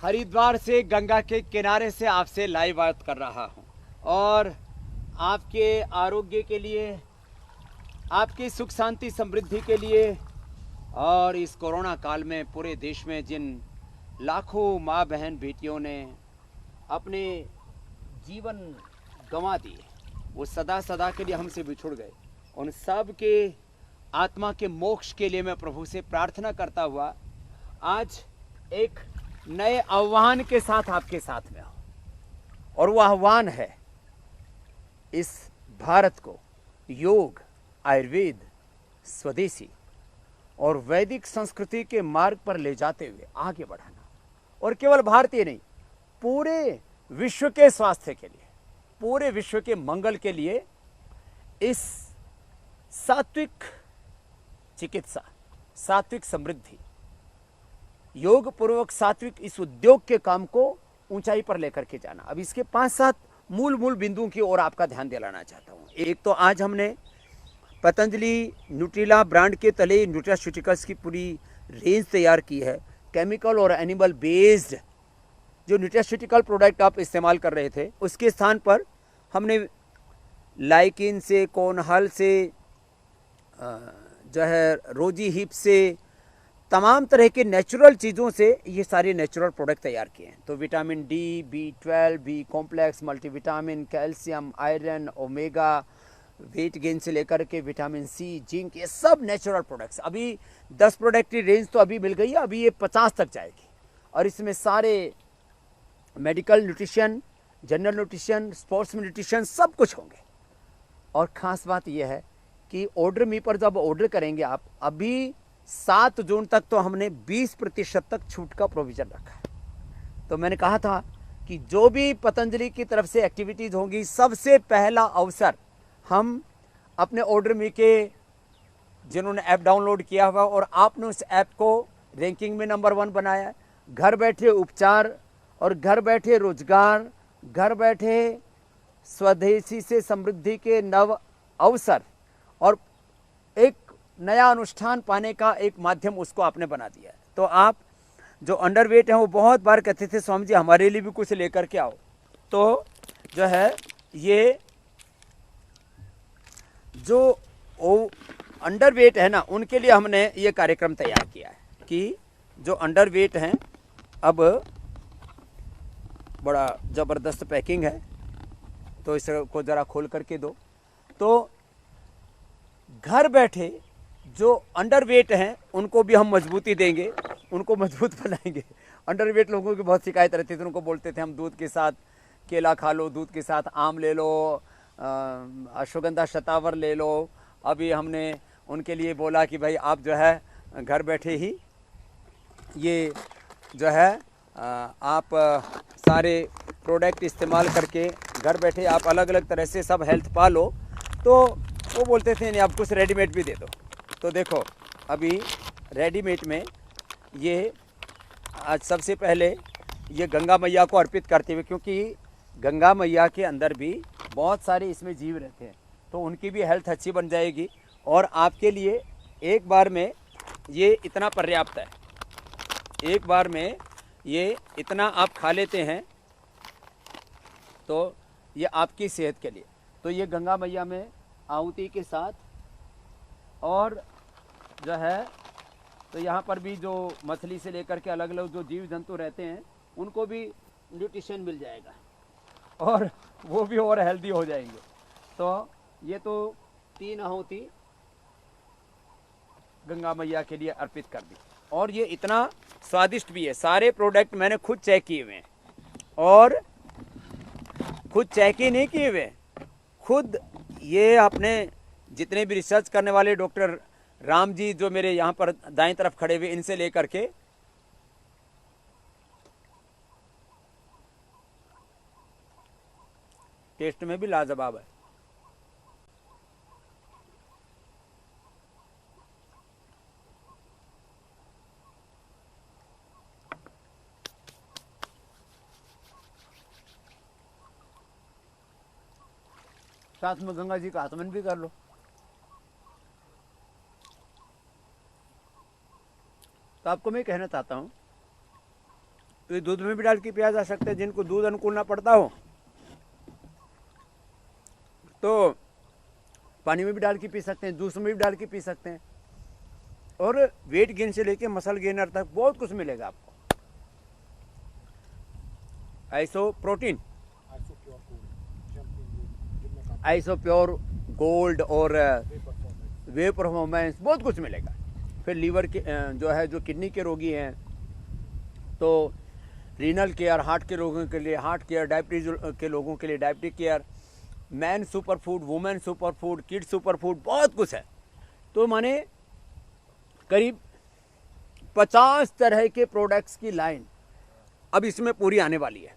हरिद्वार से गंगा के किनारे से आपसे लाइव बात कर रहा हूं और आपके आरोग्य के लिए, आपकी सुख शांति समृद्धि के लिए और इस कोरोना काल में पूरे देश में जिन लाखों माँ बहन बेटियों ने अपने जीवन गंवा दिए, वो सदा सदा के लिए हमसे बिछुड़ गए, उन सब के आत्मा के मोक्ष के लिए मैं प्रभु से प्रार्थना करता हुआ आज एक नए आह्वान के साथ आपके साथ में हूं। और वह आह्वान है इस भारत को योग, आयुर्वेद, स्वदेशी और वैदिक संस्कृति के मार्ग पर ले जाते हुए आगे बढ़ाना, और केवल भारतीय नहीं, पूरे विश्व के स्वास्थ्य के लिए, पूरे विश्व के मंगल के लिए इस सात्विक चिकित्सा, सात्विक समृद्धि, योग पूर्वक सात्विक इस उद्योग के काम को ऊंचाई पर लेकर के जाना। अब इसके 5-7 मूल बिंदुओं की ओर आपका ध्यान दिलाना चाहता हूं। एक तो आज हमने पतंजलि न्यूट्रिला ब्रांड के तले न्यूट्रास्यूटिकल्स की पूरी रेंज तैयार की है। केमिकल और एनिमल बेस्ड जो न्यूट्रास्यूटिकल प्रोडक्ट आप इस्तेमाल कर रहे थे, उसके स्थान पर हमने लाइकिन से, कोनहल से, जो है रोजी हिप से, तमाम तरह के नेचुरल चीज़ों से ये सारे नेचुरल प्रोडक्ट तैयार किए हैं। तो vitamin D, B12, B complex, multivitamin, calcium, iron, omega, weight gain से लेकर के विटामिन सी, जिंक, ये सब नेचुरल प्रोडक्ट्स। अभी 10 प्रोडक्ट की रेंज तो अभी मिल गई है, अभी ये 50 तक जाएगी। और इसमें सारे medical nutrition, general nutrition, sports nutrition सब कुछ होंगे। और ख़ास बात यह है कि ऑर्डर मी पर जब ऑर्डर करेंगे आप, अभी 7 जून तक तो हमने 20% तक छूट का प्रोविज़न रखा है। तो मैंने कहा था कि जो भी पतंजलि की तरफ से एक्टिविटीज़ होंगी, सबसे पहला अवसर हम अपने ऑर्डर मी के जिन्होंने ऐप डाउनलोड किया हुआ और आपने उस ऐप को रैंकिंग में नंबर 1 बनाया, घर बैठे उपचार और घर बैठे रोजगार, घर बैठे स्वदेशी से समृद्धि के नव अवसर और एक नया अनुष्ठान पाने का एक माध्यम उसको आपने बना दिया है। तो आप जो अंडरवेट हैं वो बहुत बार कहते थे, स्वामी जी हमारे लिए भी कुछ लेकर के आओ। तो जो है ये जो अंडरवेट है ना, उनके लिए हमने ये कार्यक्रम तैयार किया है कि जो अंडरवेट हैं, अब बड़ा ज़बरदस्त पैकिंग है, तो इसको ज़रा खोल करके दो। तो घर बैठे जो अंडरवेट हैं उनको भी हम मजबूती देंगे, उनको मजबूत बनाएंगे। अंडरवेट लोगों की बहुत शिकायत रहती थी, उनको बोलते थे हम दूध के साथ केला खा लो, दूध के साथ आम ले लो, अश्वगंधा शतावर ले लो। अभी हमने उनके लिए बोला कि भाई आप जो है घर बैठे ही ये जो है आप सारे प्रोडक्ट इस्तेमाल करके घर बैठे आप अलग अलग तरह से सब हेल्थ पा लो। तो वो बोलते थे नहीं, आप कुछ रेडीमेड भी दे दो। तो देखो अभी रेडीमेड में ये आज सबसे पहले ये गंगा मैया को अर्पित करते हुए, क्योंकि गंगा मैया के अंदर भी बहुत सारे इसमें जीव रहते हैं, तो उनकी भी हेल्थ अच्छी बन जाएगी। और आपके लिए एक बार में ये इतना पर्याप्त है, एक बार में ये इतना आप खा लेते हैं तो ये आपकी सेहत के लिए। तो ये गंगा मैया में आहुति के साथ, और जो है तो यहाँ पर भी जो मछली से लेकर के अलग अलग जो जीव जंतु रहते हैं उनको भी न्यूट्रिशन मिल जाएगा और वो भी और हेल्दी हो जाएंगे। तो ये तो 3 आहुति गंगा मैया के लिए अर्पित कर दी। और ये इतना स्वादिष्ट भी है। सारे प्रोडक्ट मैंने खुद चेक किए हुए हैं, और खुद चेक ही नहीं किए हुए, खुद ये अपने जितने भी रिसर्च करने वाले डॉक्टर राम जी जो मेरे यहाँ पर दाएं तरफ खड़े हुए, इनसे लेकर के टेस्ट में भी लाजवाब है। साथ में गंगा जी का आचमन भी कर लो। तो आपको मैं कहना चाहता हूँ तो ये दूध में भी डाल के पिया जा सकता है। जिनको दूध अनुकूल ना पड़ता हो तो पानी में भी डाल के पी सकते हैं, जूस में भी डाल के पी सकते हैं। और वेट गेन से लेके मसल गेनर तक बहुत कुछ मिलेगा आपको। Iso protein, iso pure gold और वे परफॉर्मेंस, बहुत कुछ मिलेगा। फिर लीवर के जो है, जो किडनी के रोगी हैं तो रीनल केयर, हार्ट के रोगों के लिए हार्ट केयर, डायबिटीज के लोगों के लिए diabetic care, man super food, women super food, kid super food, बहुत कुछ है। तो माने करीब 50 तरह के प्रोडक्ट्स की लाइन अब इसमें पूरी आने वाली है।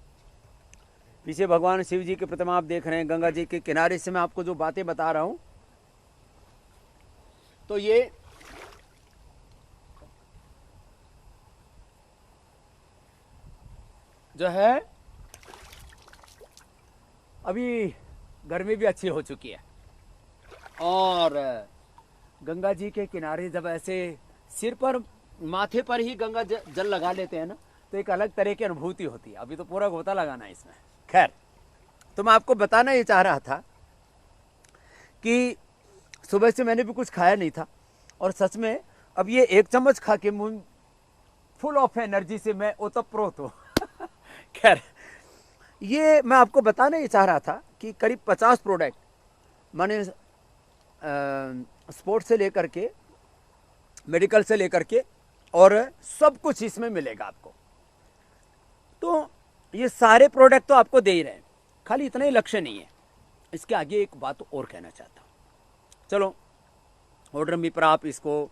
पीछे भगवान शिव जी की प्रतिमा आप देख रहे हैं, गंगा जी के किनारे से मैं आपको जो बातें बता रहा हूं, तो ये जो है अभी गर्मी भी अच्छी हो चुकी है और गंगा जी के किनारे जब ऐसे सिर पर, माथे पर ही गंगा जल लगा लेते हैं ना, तो एक अलग तरह की अनुभूति होती है। अभी तो पूरा गोता लगाना है इसमें। खैर, तो मैं आपको बताना ये चाह रहा था कि सुबह से मैंने भी कुछ खाया नहीं था और सच में अब ये एक चम्मच खा के मुंह फुल ऑफ एनर्जी से मैं ओतप्रोत हूँ। खैर, ये मैं आपको बताना ये चाह रहा था कि करीब 50 प्रोडक्ट माने स्पोर्ट्स से लेकर के, मेडिकल से लेकर के, और सब कुछ इसमें मिलेगा आपको। तो ये सारे प्रोडक्ट तो आपको दे ही रहे हैं, खाली इतना ही लक्ष्य नहीं है। इसके आगे एक बात और कहना चाहता हूँ। चलो, ऑर्डर मी पर आप इसको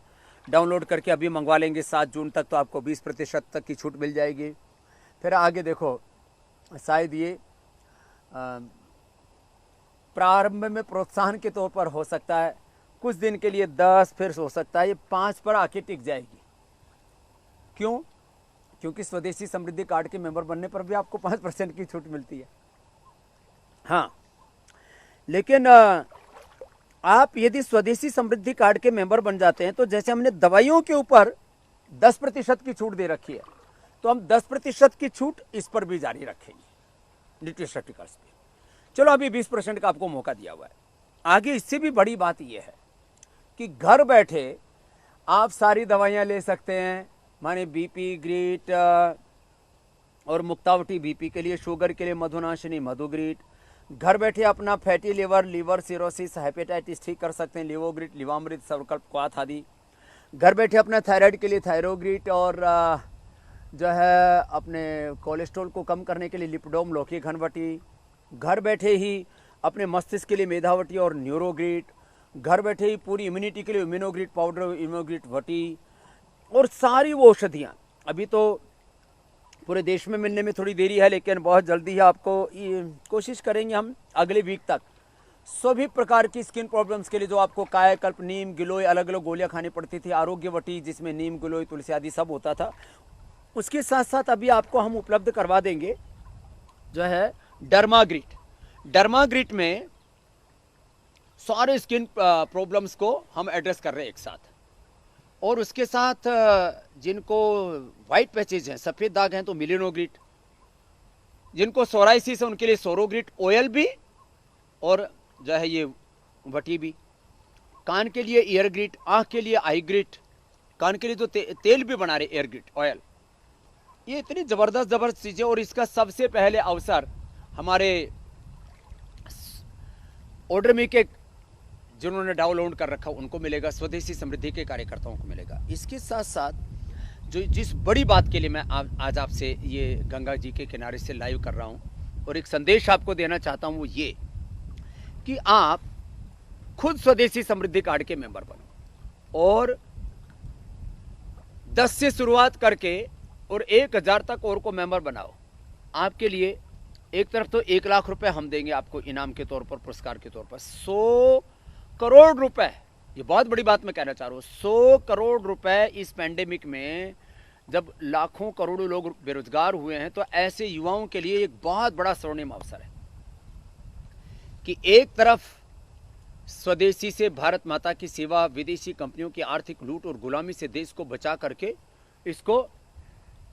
डाउनलोड करके अभी मंगवा लेंगे 7 जून तक, तो आपको 20% तक की छूट मिल जाएगी। फिर आगे देखो, शायद ये प्रारंभ में प्रोत्साहन के तौर पर हो सकता है, कुछ दिन के लिए 10, फिर हो सकता है ये 5 पर आके टिक जाएगी। क्यों? क्योंकि स्वदेशी समृद्धि कार्ड के मेंबर बनने पर भी आपको 5% की छूट मिलती है। हाँ, लेकिन आप यदि स्वदेशी समृद्धि कार्ड के मेंबर बन जाते हैं तो जैसे हमने दवाइयों के ऊपर 10% की छूट दे रखी है, तो हम 10% की छूट इस पर भी जारी रखेंगे, न्यूट्रास्यूटिकल्स पे। चलो, अभी 20% का आपको मौका दिया हुआ है। आगे इससे भी बड़ी बात यह है कि घर बैठे आप सारी दवाइयाँ ले सकते हैं, माने बीपी ग्रीट और मुक्तावटी बीपी के लिए, शुगर के लिए मधुनाशिनी मधुग्रीट। घर बैठे अपना fatty liver, liver cirrhosis, hepatitis ठीक कर सकते हैं, लिवोग्रीट, लिवामृत, सर्वकल्प क्वाथ आदि। घर बैठे अपना थायराइड के लिए थायरोग्रीट और जो है अपने कोलेस्ट्रॉल को कम करने के लिए लिपिडोम लौकी घनवटी। घर बैठे ही अपने मस्तिष्क के लिए मेधावटी और न्यूरोग्रीट। घर बैठे ही पूरी इम्यूनिटी के लिए इम्यूनोग्रीट पाउडर, इम्यूनोग्रीट वटी, और सारी वो औषधियाँ अभी तो पूरे देश में मिलने में थोड़ी देरी है, लेकिन बहुत जल्दी ही आपको कोशिश करेंगे हम अगले वीक तक सभी प्रकार की स्किन प्रॉब्लम्स के लिए, जो आपको कायाकल्प, नीम, गिलोय, अलग अलग गोलियां खानी पड़ती थी, आरोग्यवटी जिसमें नीम, गिलोय, तुलसी आदि सब होता था, उसके साथ साथ अभी आपको हम उपलब्ध करवा देंगे जो है डर्माग्रीट। डर्माग्रीट में सारे स्किन प्रॉब्लम्स को हम एड्रेस कर रहे हैं एक साथ, और उसके साथ जिनको वाइट पैचेज हैं, सफ़ेद दाग हैं, तो मिलिनोग्रीट। जिनको सोराइसिस है उनके लिए सोरोग्रीट ऑयल भी, और जो है ये वटी भी। कान के लिए ईयरग्रीट, आँख के लिए आईग्रीट, कान के लिए तो तेल भी बना रहे एयरग्रीट ऑयल। ये इतनी ज़बरदस्त चीज़ें, और इसका सबसे पहले अवसर हमारे ऑर्डर में के जिन्होंने डाउनलोड कर रखा उनको मिलेगा, स्वदेशी समृद्धि के कार्यकर्ताओं को मिलेगा। इसके साथ साथ जो जिस बड़ी बात के लिए मैं आज आपसे ये गंगा जी के किनारे से लाइव कर रहा हूँ और एक संदेश आपको देना चाहता हूँ, वो ये कि आप खुद स्वदेशी समृद्धि कार्ड के मेंबर बनो और 10 से शुरुआत करके और 1000 तक और को मेंबर बनाओ। आपके लिए एक तरफ तो 1 लाख रुपए हम देंगे आपको इनाम के तौर पर, पुरस्कार के तौर पर। 100 करोड़ रुपए, ये बहुत बड़ी बात मैं कहना चाह रहा हूँ, 100 करोड़ रुपए इस पैंडेमिक में जब लाखों करोड़ों लोग बेरोजगार हुए हैं, तो ऐसे युवाओं के लिए एक बहुत बड़ा स्वर्णिम अवसर है कि एक तरफ स्वदेशी से भारत माता की सेवा, विदेशी कंपनियों की आर्थिक लूट और गुलामी से देश को बचा करके इसको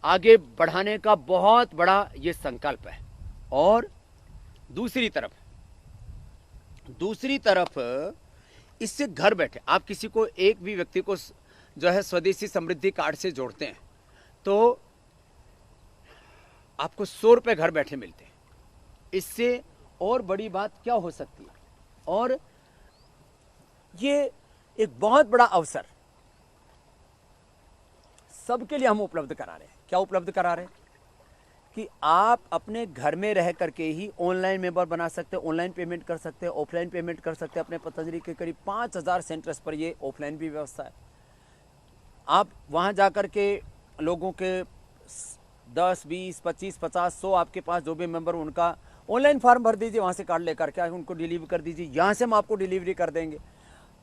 आगे बढ़ाने का बहुत बड़ा ये संकल्प है। और दूसरी तरफ इससे घर बैठे आप किसी को, एक भी व्यक्ति को जो है स्वदेशी समृद्धि कार्ड से जोड़ते हैं तो आपको 100 रुपये घर बैठे मिलते हैं। इससे और बड़ी बात क्या हो सकती है। और ये एक बहुत बड़ा अवसर सबके लिए हम उपलब्ध करा रहे हैं। क्या उपलब्ध करा रहे हैं कि आप अपने घर में रह करके ही ऑनलाइन मेंबर बना सकते हैं, ऑनलाइन पेमेंट कर सकते हैं, ऑफलाइन पेमेंट कर सकते हैं। अपने पतंजलि के करीब 5000 सेंटर्स पर ये ऑफलाइन भी व्यवस्था है। आप वहाँ जा कर के लोगों के 10, 20, 25, 50, 100 आपके पास जो भी मेंबर, उनका ऑनलाइन फॉर्म भर दीजिए, वहाँ से कार्ड लेकर के उनको डिलीवर कर दीजिए। यहाँ से हम आपको डिलीवरी कर देंगे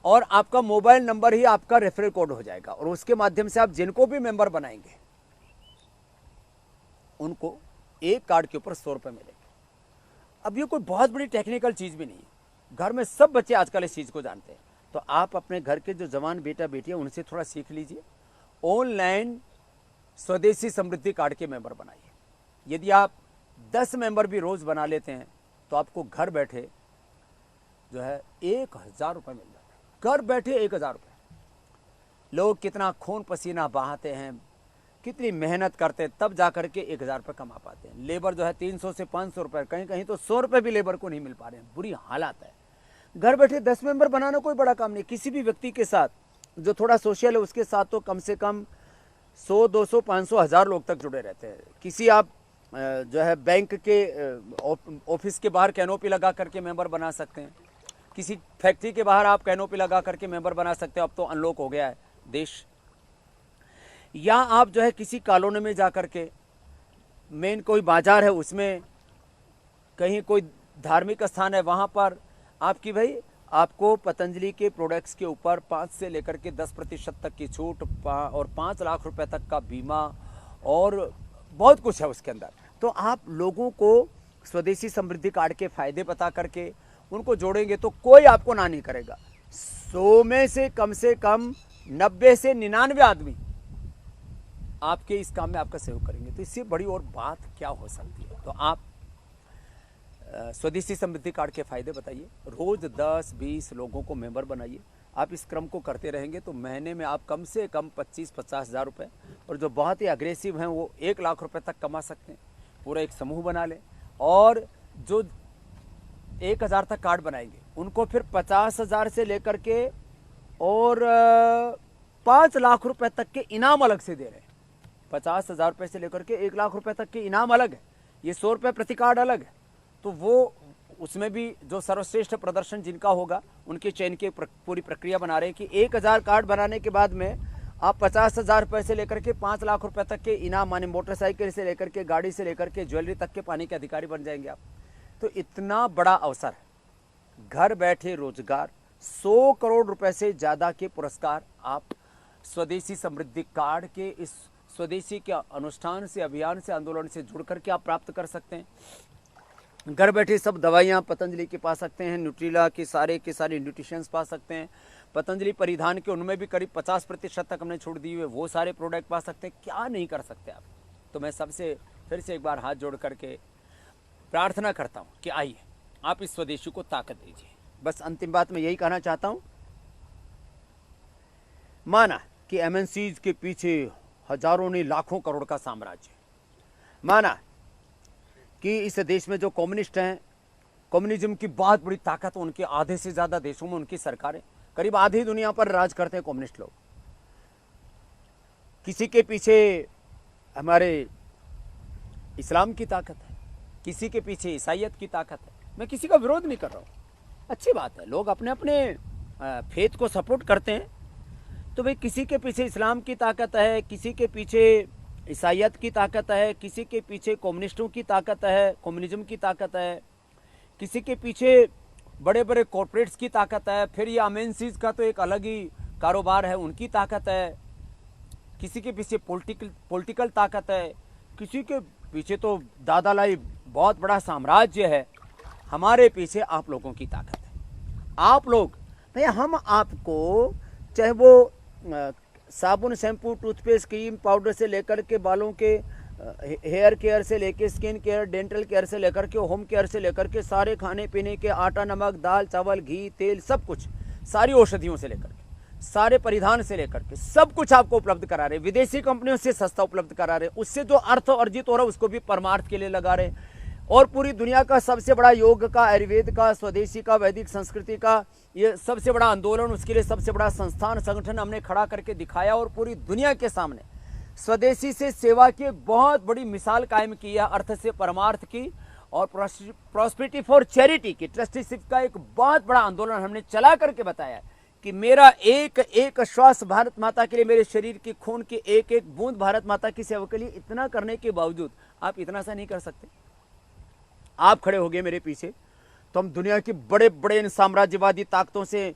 और आपका मोबाइल नंबर ही आपका रेफरल कोड हो जाएगा और उसके माध्यम से आप जिनको भी मेंबर बनाएंगे उनको एक कार्ड के ऊपर 100 रुपये मिलेंगे। अब ये कोई बहुत बड़ी टेक्निकल चीज़ भी नहीं है, घर में सब बच्चे आजकल इस चीज़ को जानते हैं। तो आप अपने घर के जो जवान बेटा बेटियां उनसे थोड़ा सीख लीजिए, ऑनलाइन स्वदेशी समृद्धि कार्ड के मेंबर बनाइए। यदि आप 10 मेंबर भी रोज़ बना लेते हैं तो आपको घर बैठे जो है 1000 रुपये मिल जाते हैं। घर बैठे 1000 रुपये। लोग कितना खून पसीना बहाते हैं, कितनी मेहनत करते हैं, तब जा कर के 1000 रुपये कमा पाते हैं। लेबर जो है 300 से 500 रुपये, कहीं कहीं तो 100 रुपये भी लेबर को नहीं मिल पा रहे हैं। बुरी हालात है। घर बैठे 10 मेंबर बनाना कोई बड़ा काम नहीं। किसी भी व्यक्ति के साथ जो थोड़ा सोशल है उसके साथ तो कम से कम 100, 200, 500, 1000 लोग तक जुड़े रहते हैं। किसी आप जो है बैंक के ऑफिस के बाहर कैनोपी लगा करके मेंबर बना सकते हैं। किसी फैक्ट्री के बाहर आप कैनोपी लगा करके मेंबर बना सकते हो। अब तो अनलॉक हो गया है देश। या आप जो है किसी कॉलोनी में जा कर के, मेन कोई बाजार है उसमें, कहीं कोई धार्मिक स्थान है, वहाँ पर आपकी भाई आपको पतंजलि के प्रोडक्ट्स के ऊपर 5 से लेकर के 10% तक की छूट और 5 लाख रुपए तक का बीमा और बहुत कुछ है उसके अंदर। तो आप लोगों को स्वदेशी समृद्धि कार्ड के फायदे बता करके उनको जोड़ेंगे तो कोई आपको ना नहीं करेगा। 100 में से कम 90 से 99 आदमी आपके इस काम में आपका सहयोग करेंगे। तो इससे बड़ी और बात क्या हो सकती है। तो आप स्वदेशी समृद्धि कार्ड के फायदे बताइए। रोज 10-20 लोगों को मेंबर बनाइए। आप इस क्रम को करते रहेंगे तो महीने में आप कम से कम 25-50 हज़ार रुपये, और जो बहुत ही अग्रेसिव हैं वो 1 लाख रुपए तक कमा सकते हैं। पूरा एक समूह बना लें और जो 1000 तक कार्ड बनाएंगे उनको फिर 50,000 से लेकर के और 5 लाख रुपए तक के इनाम अलग से दे रहे हैं। 50,000 रुपये से लेकर के 1 लाख रुपए तक के इनाम अलग है। ये 100 रुपये प्रति कार्ड अलग है। तो वो उसमें भी जो सर्वश्रेष्ठ प्रदर्शन जिनका होगा उनके चयन की पूरी प्रक्रिया बना रहे हैं कि 1000 कार्ड बनाने के बाद में आप 50,000 रुपये से लेकर के 5 लाख रुपए तक के इनाम, माने मोटरसाइकिल से लेकर के, गाड़ी से लेकर के, ज्वेलरी तक के पाने के अधिकारी बन जाएंगे आप। तो इतना बड़ा अवसर, घर बैठे रोजगार, 100 करोड़ रुपए से ज़्यादा के पुरस्कार आप स्वदेशी समृद्धि कार्ड के इस स्वदेशी के अनुष्ठान से, अभियान से, आंदोलन से जुड़ करके आप प्राप्त कर सकते हैं। घर बैठे सब दवाइयाँ पतंजलि के पा सकते हैं। न्यूट्रीला के सारे न्यूट्रिशंस पा सकते हैं। पतंजलि परिधान के उनमें भी करीब 50% तक हमने छूट दी हुई है, वो सारे प्रोडक्ट पा सकते हैं। क्या नहीं कर सकते आप। तो मैं सबसे फिर से एक बार हाथ जोड़ करके प्रार्थना करता हूँ कि आइए आप इस स्वदेशी को ताकत दीजिए। बस अंतिम बात मैं यही कहना चाहता हूँ, माना कि MNCs के पीछे हजारों नहीं लाखों करोड़ का साम्राज्य, माना कि इस देश में जो कम्युनिस्ट हैं, कम्युनिज्म की बहुत बड़ी ताकत, उनके आधे से ज़्यादा देशों में उनकी सरकारें, करीब आधी दुनिया पर राज करते हैं कम्युनिस्ट लोग। किसी के पीछे हमारे इस्लाम की ताकत है, किसी के पीछे ईसाईयत की ताकत है। मैं किसी का विरोध नहीं कर रहा हूँ, अच्छी बात है, लोग अपने अपने फेथ को सपोर्ट करते हैं। तो भाई किसी के पीछे इस्लाम की ताकत है, किसी के पीछे ईसाईयत की ताकत है, किसी के पीछे कम्युनिस्टों की ताकत है, कम्युनिज्म की ताकत है, किसी के पीछे बड़े बड़े कॉरपोरेट्स की ताकत है, फिर ये MNCs का तो एक अलग ही कारोबार है, उनकी ताकत है, किसी के पीछे पॉलिटिकल ताकत है, किसी के पीछे तो दादा लाई बहुत बड़ा साम्राज्य है। हमारे पीछे आप लोगों की ताकत है। आप लोग भैया, हम आपको चाहे वो साबुन, शैम्पू, टूथपेस्ट, क्रीम, पाउडर से लेकर के बालों के हेयर केयर से लेके स्किन केयर, डेंटल केयर से लेकर के होम केयर से लेकर के सारे खाने पीने के आटा नमक दाल चावल घी तेल सब कुछ, सारी औषधियों से लेकर के सारे परिधान से लेकर के सब कुछ आपको उपलब्ध करा रहे। विदेशी कंपनियों से सस्ता उपलब्ध करा रहे, उससे जो अर्थ अर्जित हो रहा है उसको भी परमार्थ के लिए लगा रहे। और पूरी दुनिया का सबसे बड़ा योग का, आयुर्वेद का, स्वदेशी का, वैदिक संस्कृति का ये सबसे बड़ा आंदोलन, उसके लिए सबसे बड़ा संस्थान संगठन हमने खड़ा करके दिखाया और पूरी दुनिया के सामने स्वदेशी से सेवा की एक बहुत बड़ी मिसाल कायम की है, अर्थ से परमार्थ की और प्रॉस्पेरिटी फॉर चैरिटी की, ट्रस्टीशिप का एक बहुत बड़ा आंदोलन हमने चला करके बताया कि मेरा एक एक श्वास भारत माता के लिए, मेरे शरीर की खून की एक एक बूंद भारत माता की सेवा के लिए, इतना करने के बावजूद आप इतना सा नहीं कर सकते। आप खड़े हो गए मेरे पीछे तो हम दुनिया की बड़े बड़े इन साम्राज्यवादी ताकतों से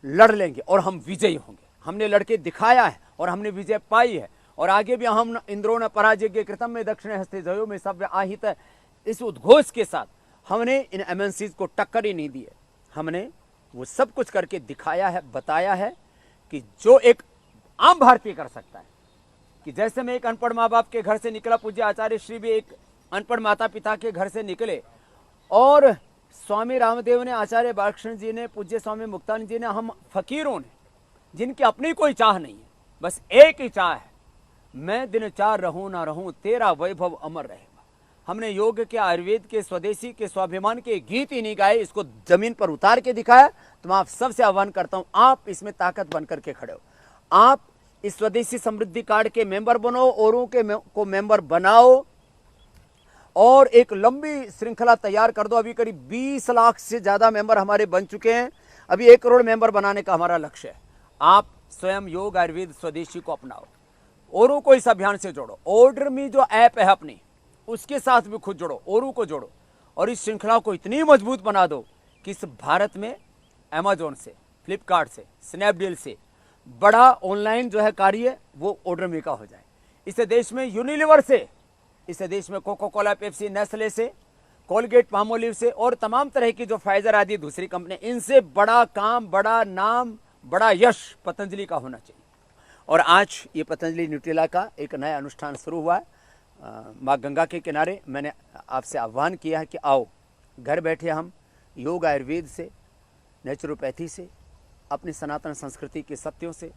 लड़ लेंगे और हम विजयी होंगे। हमने लड़के दिखाया है और हमने विजय पाई है और आगे भी हम इंद्रो न पराजय कृतम में दक्षिण हस्ते जयो में सव्य आहित, इस उद्घोष के साथ हमने इन एमएनसीज को टक्कर ही नहीं दी है। हमने वो सब कुछ करके दिखाया है, बताया है कि जो एक आम भारतीय कर सकता है। कि जैसे मैं एक अनपढ़ माँ बाप के घर से निकला, पूज्य आचार्य श्री भी एक अनपढ़ माता पिता के घर से निकले और स्वामी रामदेव ने, आचार्य बालकृष्ण जी ने, पूज्य स्वामी मुक्तानंद जी ने, हम फकीरों ने जिनकी अपनी कोई चाह नहीं है, बस एक ही चाह है, मैं दिन चार रहूं ना रहूं तेरा वैभव अमर रहेगा। हमने योग के, आयुर्वेद के, स्वदेशी के, स्वाभिमान के गीत ही नहीं गाए, इसको जमीन पर उतार के दिखाया। तो मैं आप सबसे आह्वान करता हूं, आप इसमें ताकत बनकर के खड़े हो। आप इस स्वदेशी समृद्धि कार्ड के मेंबर बनो, औरों के को मेंबर बनाओ और एक लंबी श्रृंखला तैयार कर दो। अभी करीब 20 लाख से ज्यादा मेंबर हमारे बन चुके हैं। अभी 1 करोड़ मेंबर बनाने का हमारा लक्ष्य है। आप स्वयं योग, आयुर्वेद, स्वदेशी को अपनाओ, औरों को इस अभियान से जोड़ो। ऑर्डर मी जो ऐप है अपनी, उसके साथ भी खुद जोड़ो, औरों को जोड़ो और इस श्रृंखला को इतनी मजबूत बना दो कि इस भारत में अमेजोन से, फ्लिपकार्ट से, स्नैपडील से बड़ा ऑनलाइन जो है कार्य वो ऑर्डर मी का हो जाए। इस देश में यूनिलीवर से, इस देश में कोको कोला, पेप्सी, नेस्ले से, कोलगेट, पामोलिव से और तमाम तरह की जो फाइजर आदि दूसरी कंपनी, इनसे बड़ा काम, बड़ा नाम, बड़ा यश पतंजलि का होना चाहिए। और आज ये पतंजलि न्यूट्रेला का एक नया अनुष्ठान शुरू हुआ है माँ गंगा के किनारे। मैंने आपसे आह्वान किया है कि आओ, घर बैठे हम योग, आयुर्वेद से, नेचुरोपैथी से, अपनी सनातन संस्कृति के सत्यों से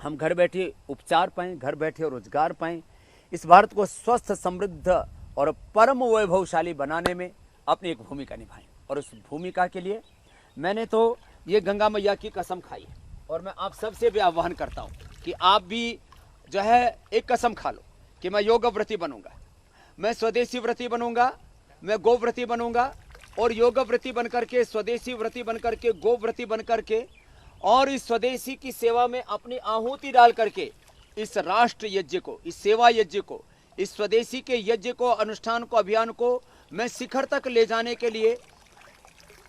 हम घर बैठे उपचार पाएँ, घर बैठे रोजगार पाएँ, इस भारत को स्वस्थ, समृद्ध और परम वैभवशाली बनाने में अपनी एक भूमिका निभाएं। और उस भूमिका के लिए मैंने तो ये गंगा मैया की कसम खाई है और मैं आप सबसे भी आह्वान करता हूँ कि आप भी जो है एक कसम खा लो कि मैं योग व्रती बनूंगा, मैं स्वदेशी व्रती बनूंगा, मैं गो व्रती बनूंगा और योग व्रती बन करके, स्वदेशी व्रती बन करके, गो व्रती बन करके और इस स्वदेशी की सेवा में अपनी आहुति डाल करके इस राष्ट्र यज्ञ को, इस सेवा यज्ञ को, इस स्वदेशी के यज्ञ को, अनुष्ठान को, अभियान को मैं शिखर तक ले जाने के लिए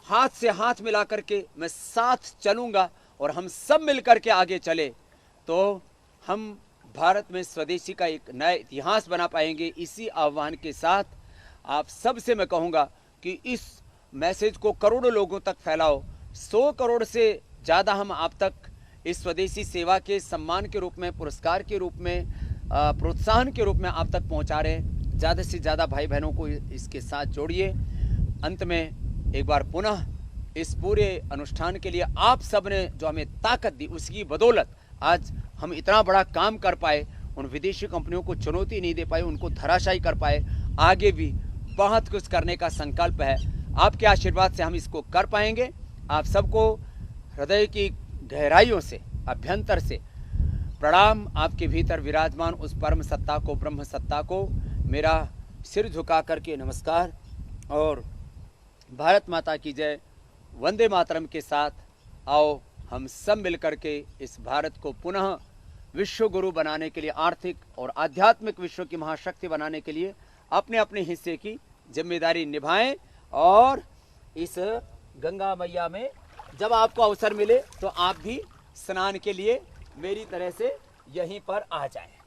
हाथ से हाथ मिला करके मैं साथ चलूंगा और हम सब मिलकर के आगे चले तो हम भारत में स्वदेशी का एक नया इतिहास बना पाएंगे। इसी आह्वान के साथ आप सबसे मैं कहूँगा कि इस मैसेज को करोड़ों लोगों तक फैलाओ। 100 करोड़ से ज़्यादा हम आप तक इस स्वदेशी सेवा के सम्मान के रूप में, पुरस्कार के रूप में, प्रोत्साहन के रूप में आप तक पहुंचा रहे हैं। ज़्यादा से ज़्यादा भाई बहनों को इसके साथ जोड़िए। अंत में एक बार पुनः इस पूरे अनुष्ठान के लिए आप सब ने जो हमें ताकत दी, उसकी बदौलत आज हम इतना बड़ा काम कर पाए, उन विदेशी कंपनियों को चुनौती नहीं दे पाए, उनको धराशायी कर पाए। आगे भी बहुत कुछ करने का संकल्प है। आपके आशीर्वाद से हम इसको कर पाएंगे। आप सबको हृदय की गहराइयों से, अभ्यंतर से प्रणाम। आपके भीतर विराजमान उस परम सत्ता को, ब्रह्म सत्ता को मेरा सिर झुका करके नमस्कार और भारत माता की जय, वंदे मातरम के साथ आओ हम सब मिलकर के इस भारत को पुनः विश्व गुरु बनाने के लिए, आर्थिक और आध्यात्मिक विश्व की महाशक्ति बनाने के लिए अपने अपने हिस्से की जिम्मेदारी निभाएं। और इस गंगा मैया में जब आपको अवसर मिले तो आप भी स्नान के लिए मेरी तरह से यहीं पर आ जाएं।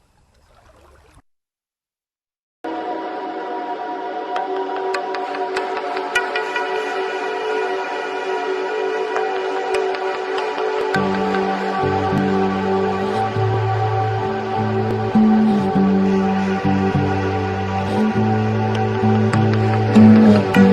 है।